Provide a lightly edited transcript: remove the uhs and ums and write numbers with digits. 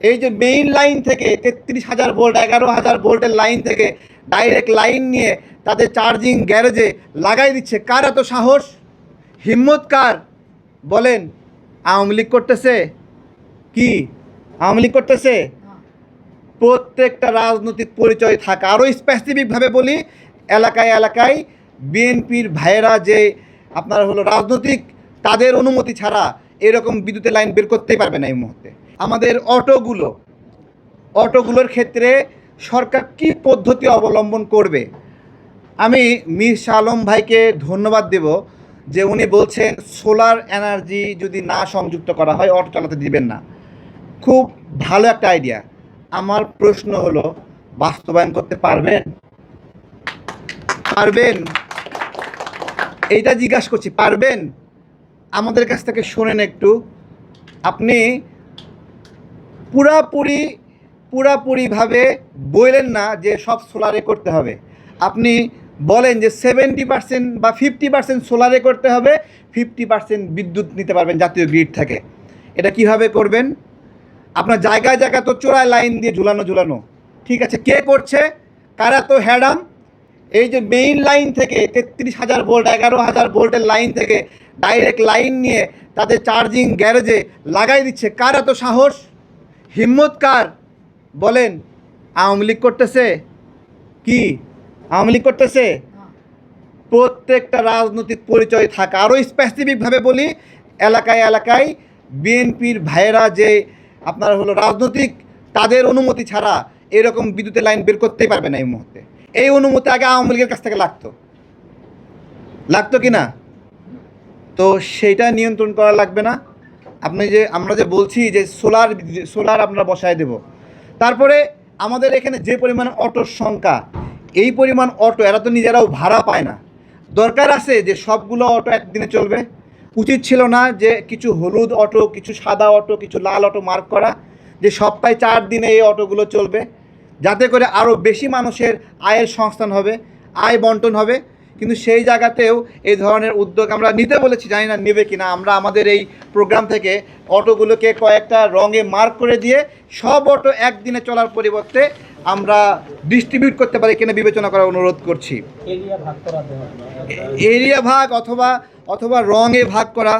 এই যে main line থেকে 33,000 ভোল্ট 11,000 ভোল্টের লাইন থেকে ডাইরেক্ট লাইন নিয়ে তাদের চার্জিং গ্যারেজে লাগাই দিচ্ছে। কার এত সাহস, হিম্মত কার বলেন? আওয়ামী লীগ করতেছে কি? আওয়ামী লীগ করতেছে? প্রত্যেকটা রাজনৈতিক পরিচয় থাকা। আরও স্পেসিফিকভাবে বলি, এলাকায় এলাকায় বিএনপির ভাইয়েরা যে আপনার হলো রাজনৈতিক, তাদের অনুমতি ছাড়া এরকম বিদ্যুতের লাইন বের করতেই পারবে না এই মুহূর্তে। আমাদের অটোগুলোর ক্ষেত্রে সরকার কি পদ্ধতি অবলম্বন করবে? আমি মীর শাহ আলম ভাইকে ধন্যবাদ দেব যে উনি বলছেন সোলার এনার্জি যদি না সংযুক্ত করা হয় অটো চালাতে দিবেন না। খুব ভালো একটা আইডিয়া। আমার প্রশ্ন হলো, বাস্তবায়ন করতে পারবেন? এইটা জিজ্ঞাসা করছি, পারবেন? আমাদের কাছ থেকে শোনেন একটু। আপনি পুরাপুরিভাবে বললেন না যে সব সোলারে করতে হবে। আপনি বলেন যে 70% বা 50% সোলারে করতে হবে, 50% বিদ্যুৎ নিতে পারবেন জাতীয় গ্রিড থেকে। এটা কিভাবে করবেন? আপনার জায়গায় জায়গায় তো চোরাই লাইন দিয়ে ঝুলানো। ঠিক আছে, কে করছে? কারা তো হ্যাডাম? এই যে মেইন লাইন থেকে 33,000 ভোল্ট 11,000 ভোল্টের লাইন থেকে ডাইরেক্ট লাইন নিয়ে তাদের চার্জিং গ্যারেজে লাগাই দিচ্ছে। কার এত সাহস, হিম্মত কার বলেন? আওয়ামী লীগ করতেছে কি? আওয়ামী লীগ করতেছে? প্রত্যেকটা রাজনৈতিক পরিচয় থাকা। আরও স্পেসিফিকভাবে বলি, এলাকায় এলাকায় বিএনপির ভাইয়েরা যে আপনার হলো রাজনৈতিক, তাদের অনুমতি ছাড়া এরকম বিদ্যুতের লাইন বের করতেই পারবে না এই মুহূর্তে। এই অনুমতি আগে আওয়ামী লীগের কাছ থেকে লাগতো কি না? তো সেইটা নিয়ন্ত্রণ করা লাগবে না? আমরা যে বলছি যে সোলার আমরা বসায় দেব। তারপরে আমাদের এখানে যে পরিমাণ অটোর সংখ্যা, এই পরিমাণ অটো এরা তো নিজেরাও ভাড়া পায় না। দরকার আছে যে সবগুলো অটো একদিনে চলবে? উচিত ছিল না যে কিছু হলুদ অটো, কিছু সাদা অটো, কিছু লাল অটো মার্ক করা, যে সপ্তাহে 4 দিনে এই অটোগুলো চলবে, যাতে করে আরও বেশি মানুষের আয়ের সংস্থান হবে, আয় বন্টন হবে। কিন্তু সেই জায়গাতেও এই ধরনের উদ্যোগ আমরা নিতে বলেছি, জানি না নেবে কি না। আমরা আমাদের এই প্রোগ্রাম থেকে অটোগুলোকে কয়েকটা রঙে মার্ক করে দিয়ে সব অটো একদিনে চলার পরিবর্তে আমরা ডিস্ট্রিবিউট করতে পারি কিনা বিবেচনা করার অনুরোধ করছি। এরিয়া ভাগ অথবা রঙে ভাগ করা।